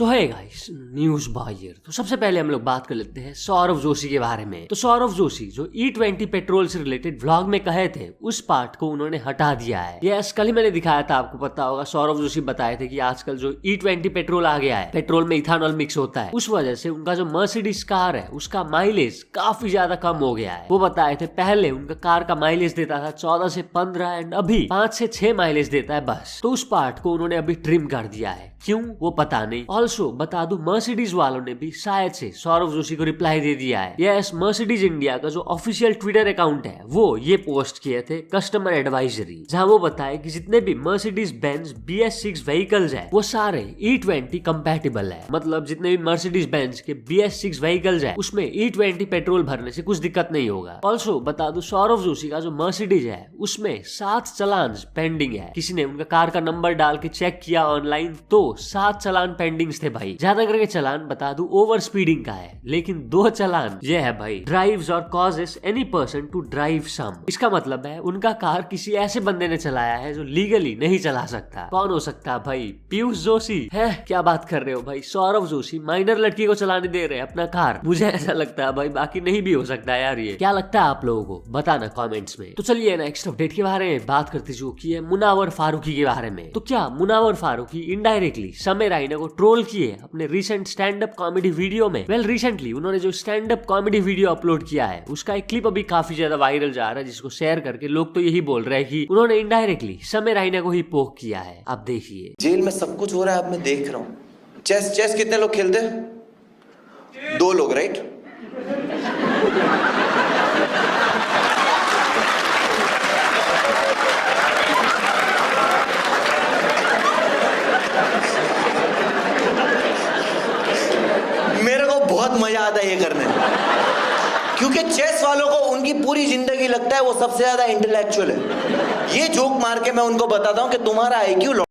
सो है guys, news buyer. तो सबसे पहले हम लोग बात कर लेते हैं सौरव जोशी के बारे में। तो सौरव जोशी जो E20 पेट्रोल से रिलेटेड व्लॉग में कहे थे उस पार्ट को उन्होंने हटा दिया है। यस, कल ही मैंने दिखाया था, आपको पता होगा। सौरव जोशी बताए थे कि आजकल जो E20 पेट्रोल आ गया है, पेट्रोल में इथानॉल मिक्स होता है, उस वजह से उनका जो मर्सिडीज कार है उसका माइलेज काफी ज्यादा कम हो गया है। वो बताए थे पहले उनका कार का माइलेज देता था 14 से 15 एंड अभी 5 से 6 माइलेज देता है बस। तो उस पार्ट को उन्होंने अभी ट्रिम कर दिया है, क्यों वो पता नहीं। ऑल्सो बता दूं, मर्सिडीज वालों ने भी शायद से सौरव जोशी को रिप्लाई दे दिया है। यस, मर्सिडीज इंडिया का जो ऑफिशियल ट्विटर अकाउंट है वो ये पोस्ट किए थे कस्टमर एडवाइजरी, जहां वो बताए कि जितने भी मर्सिडीज बेंज BS6 व्हीकल्स है वो सारे E20 कंपैटिबल है। मतलब जितने भी मर्सिडीज बेंज के BS6 व्हीकल्स है उसमें E20 पेट्रोल भरने से कुछ दिक्कत नहीं होगा। ऑल्सो बता दूं, सौरव जोशी का जो मर्सिडीज है उसमें 7 चालान पेंडिंग है। किसी ने उनका कार का नंबर डाल के चेक किया ऑनलाइन तो 7 चालान पेंडिंग थे भाई। ज्यादा करके चालान बता दूं ओवर स्पीडिंग का है, लेकिन 2 चालान ये है भाई, ड्राइव्स और causes any person to drive some. इसका मतलब है उनका कार किसी ऐसे बंदे ने चलाया है जो लीगली नहीं चला सकता। कौन हो सकता है भाई? पीयूष जोशी है? क्या बात कर रहे हो भाई? सौरव जोशी माइनर लड़की को चलाने दे रहे हैं अपना कार। मुझे ऐसा लगता है भाई, बाकी नहीं भी हो सकता यार। ये क्या लगता है आप लोगों को? बताना कमेंट्स में। तो चलिए नेक्स्ट अपडेट के बारे में बात करते जो की है मुनावर फारूकी के बारे में। तो क्या मुनावर फारूकी इनडायरेक्टली समय राइना को ट्रोल किए अपने recent stand up comedy video में? वेल, रिसेंटली उन्होंने जो stand up comedy video upload किया है उसका एक क्लिप अभी काफी ज्यादा वायरल जा रहा है, जिसको शेयर करके लोग तो यही बोल रहे हैं कि उन्होंने इनडायरेक्टली समय राइना को ही पोक किया है। आप देखिए। जेल में सब कुछ हो रहा है, अब मैं देख रहा हूँ। चेस कितने लोग खेलते हैं? 2 लोग, राइट? मेरे को बहुत मजा आता है ये करने, क्योंकि चेस वालों को उनकी पूरी जिंदगी लगता है वो सबसे ज्यादा इंटेलेक्चुअल है। ये जोक मार के मैं उनको बताता हूं कि तुम्हारा IQ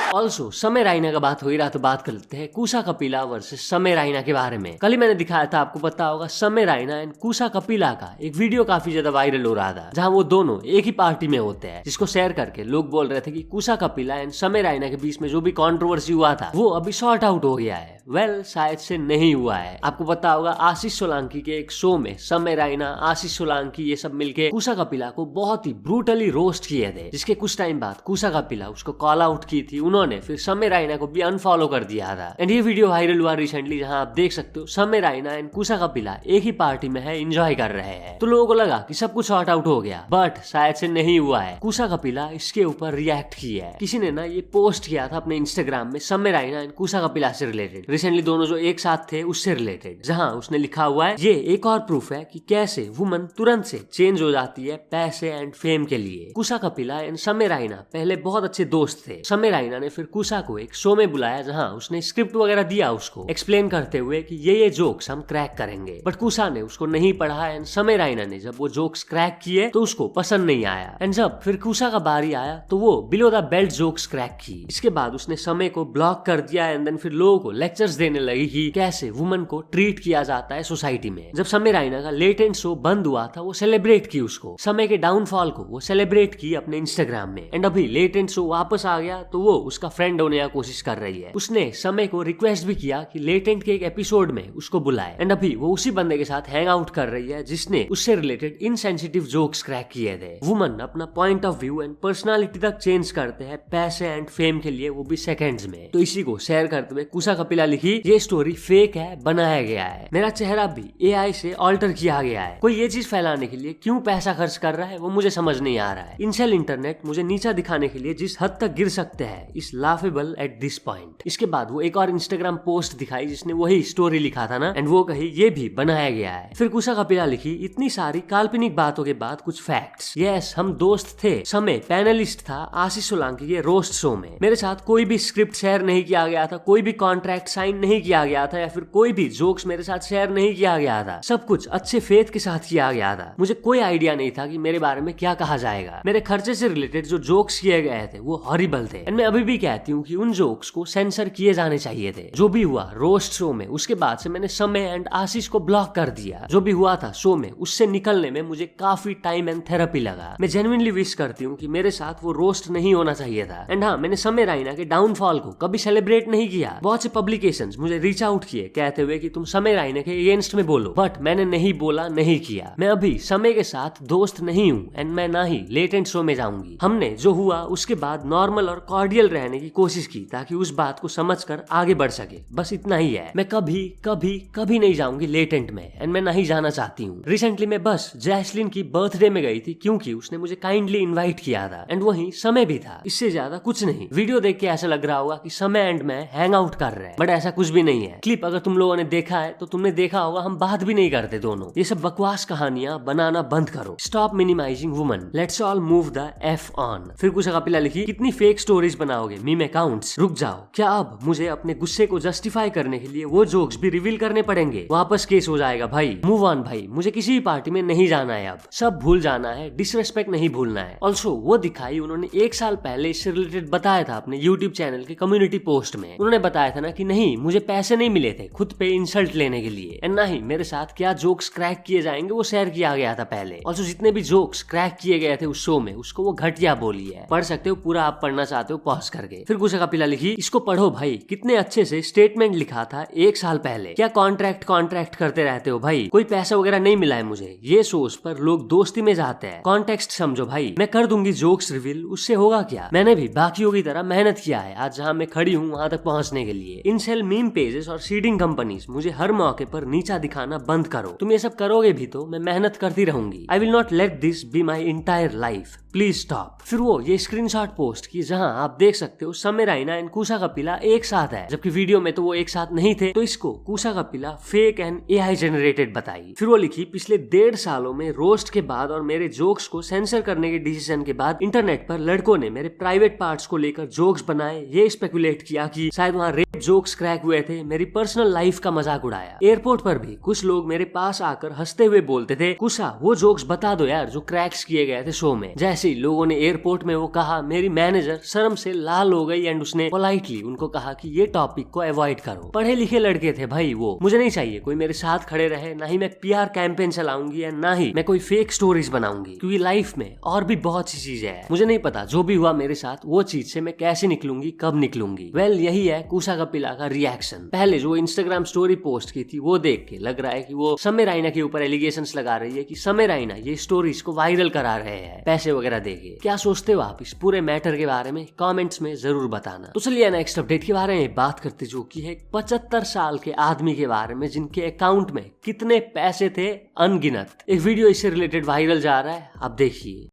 ऑल्सो समय राइना का बात हो ही रहा तो बात कर लेते हैं कुसा कपिला वर्सेस समय राइना के बारे में। कल ही मैंने दिखाया था, आपको पता होगा, समय राइना एंड कुसा कपिला का एक वीडियो काफी ज्यादा वायरल हो रहा था, जहां वो दोनों एक ही पार्टी में होते हैं, जिसको शेयर करके लोग बोल रहे थे कि कुसा कपिला एंड समय राइना के बीच में जो भी कंट्रोवर्सी हुआ था वो अभी सॉर्ट आउट हो गया है। वेल, शायद से नहीं हुआ है। आपको पता होगा आशीष सोलंकी के एक शो में समय राइना, आशीष सोलंकी ये सब मिलके कुसा कपिला को बहुत ही ब्रूटली रोस्ट किए थे, जिसके कुछ टाइम बाद कुसा कपिला उसको कॉल आउट की थी उन्होंने, फिर समय राइना को भी अनफॉलो कर दिया था। एंड ये वीडियो वायरल हुआ रिसेंटली, जहां आप देख सकते हो समय राइना एंड कुसा कपिला एक ही पार्टी में है, एंजॉय कर रहे हैं। तो लोगों को लगा कि सब कुछ सॉर्ट आउट हो गया, बट शायद से नहीं हुआ है। कुसा कपिला इसके ऊपर रिएक्ट किया है। किसी ने ना ये पोस्ट किया था अपने इंस्टाग्राम में समय राइना एंड कुसा कपिला से रिलेटेड, रिसेंटली दोनों जो एक साथ थे उससे रिलेटेड, जहां उसने लिखा हुआ है ये एक और प्रूफ है कि कैसे वुमन तुरंत से चेंज हो जाती है पैसे एंड फेम के लिए। कुसा कपिला एंड समय राइना पहले बहुत अच्छे दोस्त थे। समय राइना ने फिर कुसा को एक शो में बुलाया, जहां उसने स्क्रिप्ट वगैरह दिया उसको, एक्सप्लेन करते हुए कि ये जोक्स हम क्रैक करेंगे, बट कुसा ने उसको नहीं पढ़ा एंड समय राइना ने जब वो जोक्स क्रैक किए तो उसको पसंद नहीं आया। एंड जब फिर कुसा का बारी आया तो वो below the belt jokes crack की। इसके बाद उसने समय को ब्लॉक कर दिया एंड देन फिर लोगों को लेक्चर्स देने लगी कि कैसे वुमन को ट्रीट किया जाता है सोसाइटी में। जब समय राइना का लेटेंट शो बंद हुआ था वो सेलिब्रेट की उसको, समय के डाउनफॉल को वो सेलिब्रेट की अपने इंस्टाग्राम में। एंड अभी लेटेंट शो वापस आ गया तो वो उसका फ्रेंड होने की कोशिश कर रही है। उसने समय को रिक्वेस्ट भी किया कि लेटेंट के एक एपिसोड में उसको बुलाए, एंड अभी वो उसी बंदे के साथ हैंग आउट कर रही है जिसने उससे रिलेटेड इनसेंसिटिव जोक्स क्रैक किए थे। वुमन अपना point of view and personality तक चेंज करते हैं पैसे एंड फेम के लिए, वो भी सेकंड्स में। तो इसी को शेयर करते हुए कुसा कपिला लिखी, ये स्टोरी फेक है, बनाया गया है। मेरा चेहरा भी AI से ऑल्टर किया गया है। कोई ये चीज फैलाने के लिए क्यों पैसा खर्च कर रहा है वो मुझे समझ नहीं आ रहा है। इंसेल इंटरनेट मुझे नीचा दिखाने के लिए जिस हद तक गिर सकते हैं इस लाफेबल एट दिस पॉइंट। इसके बाद वो एक और इंस्टाग्राम पोस्ट दिखाई जिसने वही स्टोरी लिखा था ना, एंड वो कही ये भी बनाया गया है। फिर कुसा कपिला लिखी, इतनी सारी काल्पनिक बातों के बाद कुछ फैक्ट्स। यस, हम दोस्त थे। समय पैनलिस्ट था आशीष सोलंकी के रोस्ट शो में। मेरे साथ कोई भी स्क्रिप्ट शेयर नहीं किया गया था, कोई भी कॉन्ट्रैक्ट साइन साइन नहीं किया गया था या फिर कोई भी जोक्स मेरे साथ शेयर नहीं किया गया था। सब कुछ अच्छे फेथ के साथ किया गया था। मुझे कोई आइडिया नहीं था कि मेरे बारे में क्या कहा जाएगा। मेरे खर्चे से रिलेटेड जो जोक्स किए गए थे वो हॉरिबल थे। मैं अभी भी कहती हूँ कि उन जोक्स को सेंसर किए जाने चाहिए थे। जो भी हुआ रोस्ट शो में, उसके बाद से मैंने समय एंड आशीष को ब्लॉक कर दिया। जो भी हुआ था शो में, उससे निकलने में मुझे काफी टाइम एंड थेरेपी लगा। मैं जेन्युइनली विश करती हूँ कि मेरे साथ वो रोस्ट नहीं होना चाहिए था। एंड हाँ, मैंने समय राइना के डाउनफॉल को कभी सेलिब्रेट नहीं किया। बहुत से पब्लिकेशंस मुझे रीच आउट किए कहते हुए कि तुम समय राइना के अगेंस्ट में बोलो, बट मैंने नहीं बोला, नहीं किया। मैं अभी समय के साथ दोस्त नहीं हूँ एंड मैं ना ही लेटेंट शो में जाऊंगी। हमने जो हुआ उसके बाद नॉर्मल और कॉर्डियल रहने की कोशिश की ताकि उस बात को समझकर आगे बढ़ सके, बस इतना ही है। मैं कभी कभी कभी नहीं जाऊंगी लेटेंट में एंड मैं नहीं जाना चाहती हूँ। रिसेंटली मैं बस जैस्लिन की बर्थडे में गई थी क्योंकि उसने मुझे काइंडली इनवाइट किया था एंड वहीं समय भी था। इससे ज्यादा कुछ नहीं। वीडियो देख के ऐसा लग रहा होगा कि समय एंड मैं हैंग आउट कर रहे हैं, बट ऐसा कुछ भी नहीं है। क्लिप अगर तुम लोगों ने देखा है तो तुमने देखा होगा हम बात भी नहीं करते दोनों। ये सब बकवास कहानियां बनाना बंद करो। Stop minimising woman, let's all move the F on. फिर कुछ कपिला लिखी, कितनी फेक स्टोरीज बनाओगे मीम अकाउंट्स, रुक जाओ। क्या अब मुझे अपने गुस्से को जस्टिफाई करने के लिए वो जोक्स भी रिवील करने पड़ेंगे? वापस केस हो जाएगा भाई। मूव ऑन भाई, मुझे किसी भी पार्टी में नहीं जाना है। अब सब भूल जाना है, डिसरेस्पेक्ट नहीं भूलना है। ऑल्सो वो दिखाई उन्होंने 1 साल पहले इससे रिलेटेड बताया था अपने यूट्यूब चैनल के कम्युनिटी पोस्ट में। उन्होंने बताया था ना कि नहीं, मुझे पैसे नहीं मिले थे खुद पे इंसल्ट लेने के लिए, एंड ना ही मेरे साथ क्या जोक्स क्रैक किए जाएंगे वो शेयर किया गया था पहले। ऑल्सो जितने भी जोक्स क्रैक किए गए थे उस शो में, उसको वो घटिया बोली है। पढ़ सकते हो पूरा, आप पढ़ना चाहते हो पॉज करके। फिर कुछ कपिला लिखी, इसको पढ़ो भाई, कितने अच्छे से स्टेटमेंट लिखा था 1 साल पहले। क्या कॉन्ट्रैक्ट करते रहते हो भाई? कोई पैसा वगैरह नहीं मिला है मुझे। ये शोज पर लोग दोस्ती में जाते हैं, कॉन्टेक्स्ट समझो भाई। मैं कर दूंगी जोक्स रिवील, उससे होगा क्या? मैंने भी बाकियों की तरह मेहनत किया है आज जहाँ मैं खड़ी हूँ वहां तक पहुंचने के लिए। इंसेल मीम पेजेस और सीडिंग कंपनीज मुझे हर मौके पर नीचा दिखाना बंद करो। तुम ये सब करोगे भी तो मैं मेहनत करती रहूंगी। I will not let this be my entire life, please stop. फिर वो ये स्क्रीनशॉट पोस्ट की जहां आप देख सकते हो समय राइना एंड कूसा कपिला एक साथ है, जबकि वीडियो में तो वो एक साथ नहीं थे। तो इसको Kusa Kapila fake and AI generated बताई। फिर वो लिखी, पिछले 1.5 सालों में रोस्ट के बाद और मेरे जोक्स को सेंसर करने के डिसीजन के बाद इंटरनेट पर लड़कों ने मेरे प्राइवेट पार्ट्स को लेकर जोक्स बनाए। ये स्पेकुलेट किया कि शायद वहाँ रेप जोक्स क्रैक हुए थे, मेरी पर्सनल लाइफ का मजाक उड़ाया। एयरपोर्ट पर भी कुछ लोग मेरे पास आकर हंसते हुए बोलते थे, कुसा वो जोक्स बता दो यार जो क्रैक्स किए गए थे शो में। जैसे लोगों ने एयरपोर्ट में वो कहा, मेरी मैनेजर शर्म से लाल हो गई एंड उसने पोलाइटली उनको कहा कि ये टॉपिक को अवॉइड करो। पढ़े लिखे लड़के थे भाई वो। मुझे नहीं चाहिए कोई मेरे साथ खड़े रहे, ना ही मैं पीआर कैंपेन चलाऊंगी या ना ही मैं कोई फेक स्टोरीज बनाऊंगी, क्योंकि लाइफ में और भी बहुत सी चीजें हैं। मुझे नहीं पता जो भी हुआ मेरे साथ वो चीज से मैं कैसे निकलूंगी, कब निकलूंगी। वेल यही है कूसा कपिला का रिएक्शन। पहले जो इंस्टाग्राम स्टोरी पोस्ट की थी वो देख के लग रहा है कि वो समय राइना के ऊपर एलिगेशंस लगा रही है कि समय राइना ये स्टोरीज को वायरल करा रहे हैं पैसे वगैरह देके। क्या सोचते हो आप इस पूरे मैटर के बारे में? कमेंट्स में जरूर बताना। तो चलिए नेक्स्ट अपडेट के बारे में बात करते, जो कि है 75 साल के आदमी के बारे में जिनके अकाउंट में कितने पैसे थे अनगिनत। एक वीडियो इससे रिलेटेड वायरल जा रहा है, आप देखिए।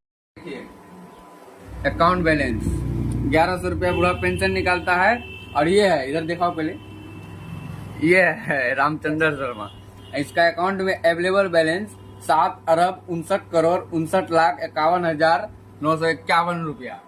अकाउंट बैलेंस 1100 रुपया बुढ़ा पेंशन निकालता है, और ये है, इधर दिखाओ पहले, ये है रामचंद्र शर्मा। इसका अकाउंट में अवेलेबल बैलेंस 7,59,59,51,951 रुपया।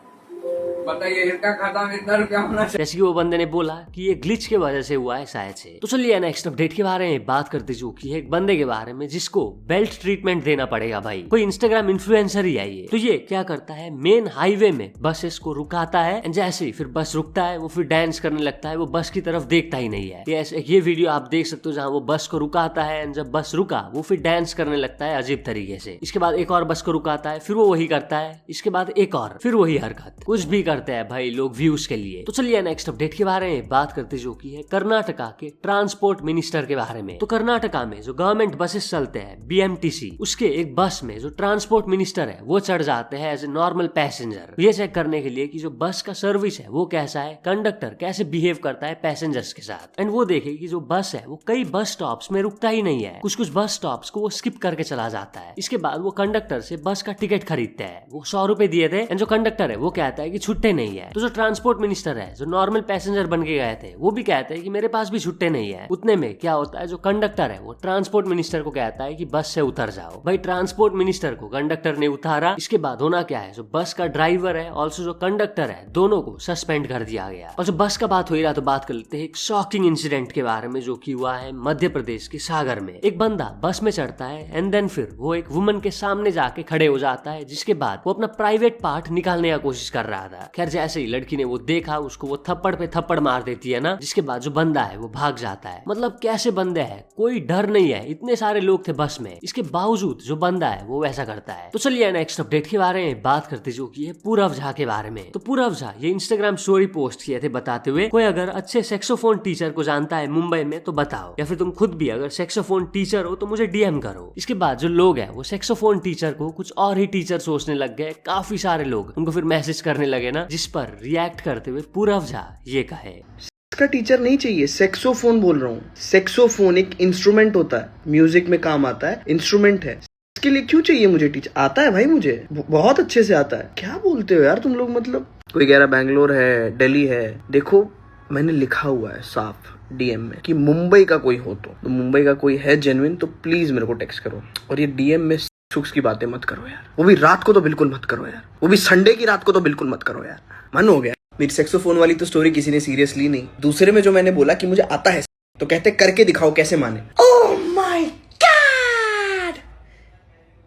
बताइए इसका खाता में इतना रुपया होना चाहिए। जैसे कि वो बंदे ने बोला कि ये ग्लिच के वजह से हुआ है शायद से। तो चलिए नेक्स्ट अपडेट के बारे में बात करते, जो कि है एक बंदे के बारे में जिसको बेल्ट ट्रीटमेंट देना पड़ेगा भाई। कोई इंस्टाग्राम इन्फ्लुएंसर ही है ये। तो ये क्या करता है, मेन हाईवे में बसेस को रुकाता है, जैसे ही फिर बस रुकता है वो फिर डांस करने लगता है, वो बस की तरफ देखता ही नहीं है। ये वीडियो आप देख सकते हो जहाँ वो बस को रुकाता है, एंड जब बस रुका वो फिर डांस करने लगता है अजीब तरीके से। इसके बाद एक और बस को रुकाता है, फिर वो वही करता है, इसके बाद एक और, फिर वही हरकत। कुछ भी करते हैं भाई लोग व्यूज के लिए। तो चलिए नेक्स्ट अपडेट के बारे में बात करते, जो कि है कर्नाटका के ट्रांसपोर्ट मिनिस्टर के बारे में। तो कर्नाटका में जो गवर्नमेंट बसेस चलते हैं बीएमटीसी, उसके एक बस में जो ट्रांसपोर्ट मिनिस्टर है वो चढ़ जाते हैं एज ए नॉर्मल पैसेंजर, ये चेक करने के लिए कि जो बस का सर्विस है वो कैसा है, कंडक्टर कैसे बिहेव करता है पैसेंजर्स के साथ। एंड वो देखे कि जो बस है वो कई बस स्टॉप्स में रुकता ही नहीं है, कुछ बस स्टॉप्स को वो स्किप करके चला जाता है। इसके बाद वो कंडक्टर से बस का टिकट खरीदते हैं। वो 100 रुपए दिए थे, एंड जो कंडक्टर है वो कहता है कि छुट्टे छुट्टे नहीं है। तो जो ट्रांसपोर्ट मिनिस्टर है, जो नॉर्मल पैसेंजर बन के गए थे, वो भी कहते हैं कि मेरे पास भी छुट्टे नहीं है। उतने में क्या होता है, जो कंडक्टर है वो ट्रांसपोर्ट मिनिस्टर को कहता है कि बस से उतर जाओ। भाई ट्रांसपोर्ट मिनिस्टर को कंडक्टर ने उतारा। इसके बाद होना क्या है, जो बस का ड्राइवर है ऑल्सो जो कंडक्टर है, दोनों को सस्पेंड कर दिया गया। और जो बस का बात हो रहा तो बात कर लेते हैं एक शॉकिंग इंसिडेंट के बारे में, जो कि हुआ है मध्य प्रदेश के सागर में। एक बंदा बस में चढ़ता है एंड देन फिर वो एक वुमन के सामने जाके खड़े हो जाता है, जिसके बाद वो अपना प्राइवेट पार्ट निकालने का कोशिश कर रहा था। खैर जैसे ही लड़की ने वो देखा, उसको वो थप्पड़ पे थप्पड़ मार देती है ना, जिसके बाद जो बंदा है वो भाग जाता है। मतलब कैसे बंदे हैं, कोई डर नहीं है, इतने सारे लोग थे बस में, इसके बावजूद जो बंदा है वो वैसा करता है। तो चलिए नेक्स्ट अपडेट के बारे में बात करते, जो कि है पूरव झा के बारे में। तो पूरव झा ये इंस्टाग्राम स्टोरी पोस्ट किए थे बताते हुए, कोई अगर अच्छे सेक्सोफोन टीचर को जानता है मुंबई में तो बताओ, या फिर तुम खुद भी अगर सेक्सोफोन टीचर हो तो मुझे डीएम करो। इसके बाद जो लोग हैं वो सेक्सोफोन टीचर को कुछ और ही टीचर सोचने लग गए। काफी सारे लोग उनको फिर मैसेज करने लगे ना, जिस पर रिएक्ट करते हुए पूरव झा ये कहे, इसका टीचर नहीं चाहिए, सेक्सोफोन बोल रहा हूँ। सेक्सोफोन एक इंस्ट्रूमेंट होता है, म्यूजिक में काम आता है, इंस्ट्रूमेंट है। इसके लिए क्यों चाहिए मुझे टीचर? आता है भाई, मुझे बहुत अच्छे से आता है। क्या बोलते हो यार तुम लोग? मतलब कोई कह रहा बैंगलोर है, दिल्ली है। देखो मैंने लिखा हुआ है साफ डीएम में कि मुंबई का कोई हो तो मुंबई का कोई है जेन्युइन तो प्लीज मेरे को टेक्स्ट करो। और ये डीएम में सुक्स की बातें मत करो यार, वो भी रात को तो बिल्कुल मत करो यार, वो भी संडे की रात को तो बिल्कुल मत करो यार। मन हो गया। मेरी सेक्सोफोन वाली तो स्टोरी किसी ने सीरियसली नहीं। दूसरे में जो मैंने बोला कि मुझे आता है तो कहते करके दिखाओ, कैसे माने। ओह माय गॉड,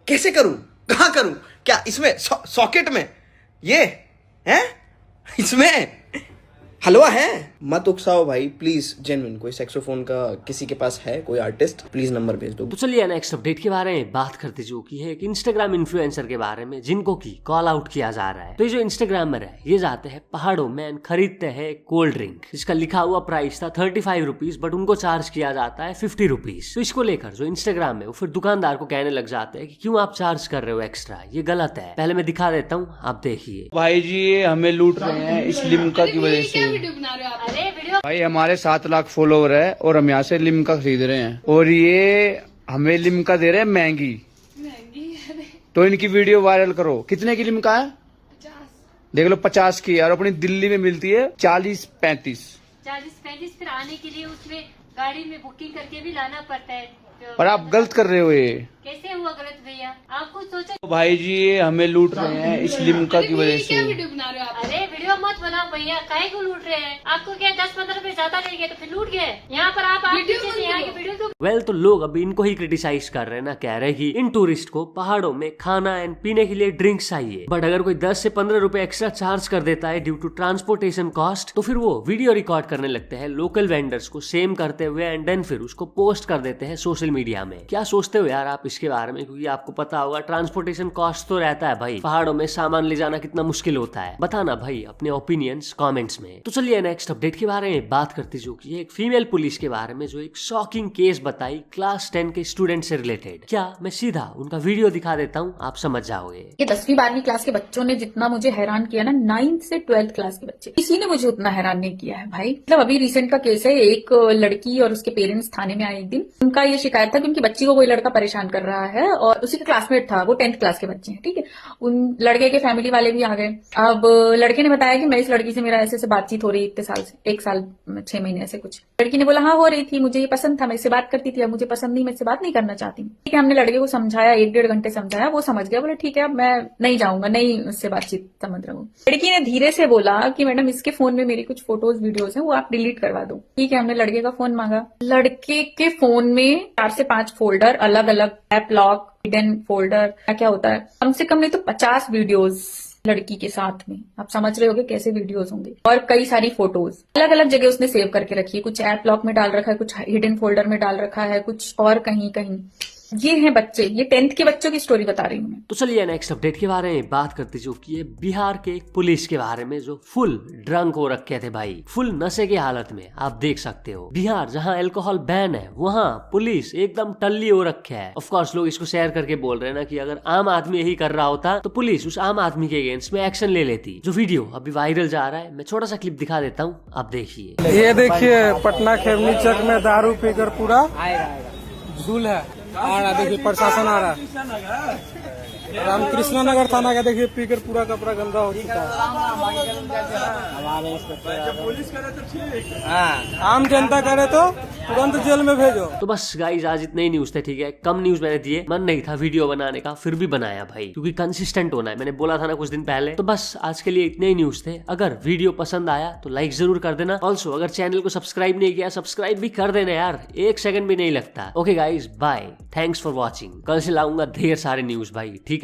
कैसे करूं, कहां करूं, क्या इसमें सॉकेट में ये है, इसमें हलवा है? मत उकसाओ भाई प्लीज, जेन्युइन कोई सेक्सोफोन का किसी के पास है कोई आर्टिस्ट, प्लीज नंबर भेज दो। तो चलिए नेक्स्ट अपडेट के बारे में बात करते, जो कि है एक इंस्टाग्राम इन्फ्लुएंसर के बारे में, जिनको की कॉल आउट किया जा रहा है। तो ये जो इंस्टाग्रामर है ये जाते हैं पहाड़ों में एंड खरीदते हैं कोल्ड ड्रिंक, जिसका लिखा हुआ प्राइस था 35 रुपीज, बट उनको चार्ज किया जाता है 50 रुपीज। तो इसको लेकर जो इंस्टाग्राम है वो फिर दुकानदार को कहने लग जाते हैं कि क्यों आप चार्ज कर रहे हो एक्स्ट्रा, ये गलत है। पहले मैं दिखा देता हूँ, आप देखिए। भाई जी ये हमें लूट रहे हैं इस लिम्का की वजह से। वीडियो बना रहे हो आप? अरे वीडियो भाई हमारे 7 लाख फॉलोवर है और हम यहाँ से लिम्का खरीद रहे हैं, और ये हमें लिम्का दे रहे हैं महंगी। तो इनकी वीडियो वायरल करो। कितने की लिम्का है? 50। देख लो 50 की, और अपनी दिल्ली में मिलती है 40-35। 40-35 फिर आने के लिए उसमें गाड़ी में बुकिंग करके भी लाना पड़ता है। पर आप गलत कर रहे हो। ये कैसे हुआ गलत भैया? आप कुछ सोचो। तो भाई जी ये हमें लूट रहे हैं इस लिम्का की वजह से। वीडियो बना रहे हो आप? अरे वीडियो मत बनाओ भैया, काहे को लूट रहे हैं? आपको क्या 10-15 रुपए ज्यादा ले गए तो फिर लूट गए? यहाँ पर आप पीछे से यहाँ की वीडियो को वेल तो लोग अभी इनको ही क्रिटिसाइज कर रहे हैं ना, कह रहे हैं कि इन टूरिस्ट को पहाड़ों में खाना एंड पीने के लिए ड्रिंक्स चाहिए, बट अगर कोई 10 से 15 रुपए एक्स्ट्रा चार्ज कर देता है ड्यू टू ट्रांसपोर्टेशन कॉस्ट, तो फिर वो वीडियो रिकॉर्ड करने लगते हैं लोकल वेंडर्स को सेम करते हुए एंड देन फिर उसको पोस्ट कर देते हैं सोशल मीडिया में। क्या सोचते हो यार आप इसके बारे में? क्योंकि आपको पता होगा ट्रांसपोर्टेशन कॉस्ट तो रहता है भाई, पहाड़ों में सामान ले जाना कितना मुश्किल होता है। बताना भाई अपने ओपिनियंस कमेंट्स में। तो चलिए नेक्स्ट अपडेट के बारे में बात करते, जो कि एक फीमेल पुलिस के बारे में, जो एक शॉकिंग केस बताई क्लास 10 के स्टूडेंट से रिलेटेड। क्या मैं सीधा उनका वीडियो दिखा देता हूँ, आप समझ जाओगे। ये 10वीं 12वीं क्लास के बच्चों ने जितना मुझे हैरान किया ना, 9th से 12th क्लास के बच्चे, किसी ने मुझे उतना हैरान नहीं किया है भाई। मतलब अभी रिसेंट का केस है, एक लड़की और उसके पेरेंट्स थाने में आए एक दिन। उनका ये शिकायत था कि उनकी बच्ची को कोई लड़का परेशान कर रहा है, और उसी का क्लासमेट था, वो 10th क्लास के बच्चे हैं, ठीक है। उन लड़के के फैमिली वाले भी आ गए। अब लड़के ने बताया कि मैं इस लड़की से मेरा ऐसे से बातचीत हो रही इतने साल से, 1 साल 6 महीने ऐसे कुछ। लड़की ने बोला हाँ हो रही थी, मुझे ये पसंद था, मैं इससे बात करती थी, अब मुझे पसंद नहीं, मैं इससे बात नहीं करना चाहती। ठीक है, हमने लड़के को समझाया, 1-1.5 घंटे समझाया, वो समझ गया, बोले ठीक है अब मैं नहीं जाऊंगा, नहीं उससे बातचीत समझ रहा हूँ। लड़की ने धीरे से बोला कि मैडम इसके फोन में मेरी कुछ फोटोज वीडियोज हैं, वो आप डिलीट करवा दो। ठीक है, हमने लड़के का फोन मांगा। लड़के के फोन में 4 से 5 फोल्डर, अलग अलग ऐप लॉक, हिडन फोल्डर, क्या होता है, कम से कम नहीं तो 50 वीडियोज लड़की के साथ में। आप समझ रहे होगे कैसे वीडियोस होंगे। और कई सारी फोटोज अलग अलग जगह उसने सेव करके रखी है, कुछ ऐप लॉक में डाल रखा है, कुछ हिडन फोल्डर में डाल रखा है, कुछ और कहीं कहीं। ये हैं बच्चे, ये 10th के बच्चों की स्टोरी बता रही हूँ मैं। तो चलिए नेक्स्ट अपडेट के बारे में बात करते, जो कि है बिहार के एक पुलिस के बारे में, जो फुल ड्रंक हो रखे थे भाई, फुल नशे की हालत में। आप देख सकते हो बिहार जहाँ अल्कोहल बैन है, वहाँ पुलिस एकदम टल्ली हो रखे है। ऑफ कोर्स लोग इसको शेयर करके बोल रहे हैं ना कि अगर आम आदमी यही कर रहा होता तो पुलिस उस आम आदमी के अगेंस्ट में एक्शन ले लेती। जो वीडियो अभी वायरल जा रहा है, मैं छोटा सा क्लिप दिखा देता हूँ, आप देखिए। ये देखिए पटना खेमनी चौक में दारू पीकर पूरा झूल है। आ रहा, देखिए प्रशासन आ रहा है। रामकृष्ण नगर थाना का देखिए पीकर पूरा कपड़ा गंदा हो चुका है। आम जनता करे तो तुरंत जेल में भेजो। तो बस गाइस आज इतने ही न्यूज थे, ठीक है। कम न्यूज मैंने दिए, मन नहीं था वीडियो बनाने का, फिर भी बनाया भाई, क्योंकि कंसिस्टेंट होना है। मैंने बोला था ना कुछ दिन पहले। तो बस आज के लिए इतने ही न्यूज थे। अगर वीडियो पसंद आया तो लाइक जरूर कर देना। ऑल्सो अगर चैनल को सब्सक्राइब नहीं किया, सब्सक्राइब भी कर देना यार, 1 सेकंड भी नहीं लगता। Okay guys, bye, thanks for watching. कल से लाऊंगा ढेर सारे न्यूज भाई, ठीक है।